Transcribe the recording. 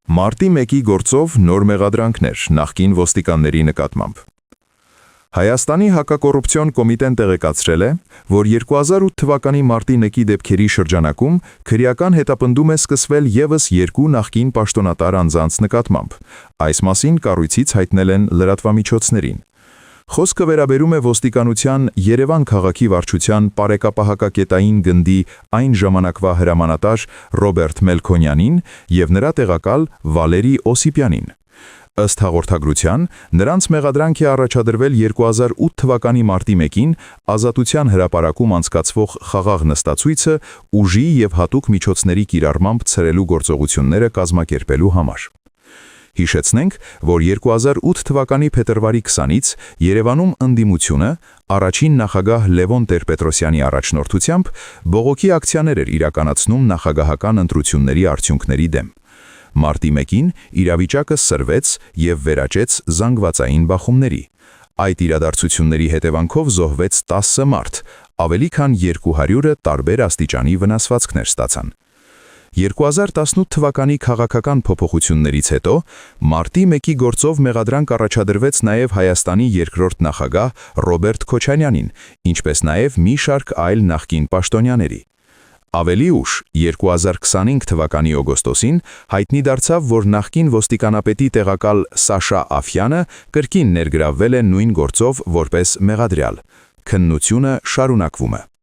Մարտի 1-ի գործով նոր մեղադրանքներ նախկին ոստիկանների նկատմամբ։ Հայաստանի հակակոռուպցիոն կոմիտեն տեղեկացրել է, որ 2008 թվականի մարտի 1-ի դեպքերի շրջանակում քրեական հետապնդում է սկսվել ևս 2 նախկին պաշտոնատար անձանց նկատմամբ։ Այս մասին կառույցից հայտնել են լրատվամիջոցներին։ Խոսքը վերաբերում է ոստիկանության Երևան քաղաքի վարչության պարեկապահակակետային գնդի այն ժամանակվա հրամանատար Ռոբերտ Մելքոնյանին և նրա տեղակալ Վալերի Օսիպյանին։ Ըստ հաղորդագրության, նրանց մեղադրանք է առաջադրվել 2008 թվականի մարտի 1-ին Ազատության հրապարակում անցկացվող խաղաղ նստացույցը ուժի և հատուկ միջոցների կիրառմամբ ցրելու գործողությունները կազմակերպելու համար։ Հիշեցնենք, որ 2008 թվականի փետրվարի 20-ից Երևանում ընդդիմությունը առաջին նախագահ Լևոն Տեր-Պետրոսյանի առաջնորդությամբ բողոքի ակցիաներ էր իրականացնում նախագահական ընտրությունների արդյունքների դեմ։ Մարտի 1-ին իրավիճակը սրվեց և վերաճեց զանգվածային բախումների։ Այդ իրադարձությունների հետևանքով զոհվեց 10 մարդ, ավելի քան 200-ը տարբեր աստիճանի վնասվածքներ ստացան։ 2018 թվականի քաղաքական փոփոխություններից հետո մարտի 1-ի գործով մեղադրանք առաջադրվեց նաև Հայաստանի երկրորդ նախագահ Ռոբերտ Քոչարյանին, ինչպես նաև մի շարք այլ նախկին պաշտոնյաների։ Ավելի ուշ, 2025 թվականի օգոստոսին հայտնի դարձավ, որ նախկին ոստիկանապետի տեղակալ Սաշա Աֆյանը կրկին ներգրավվել է նույն գործով որպես մեղադրյալ։ Քննությունը շարունակվում է։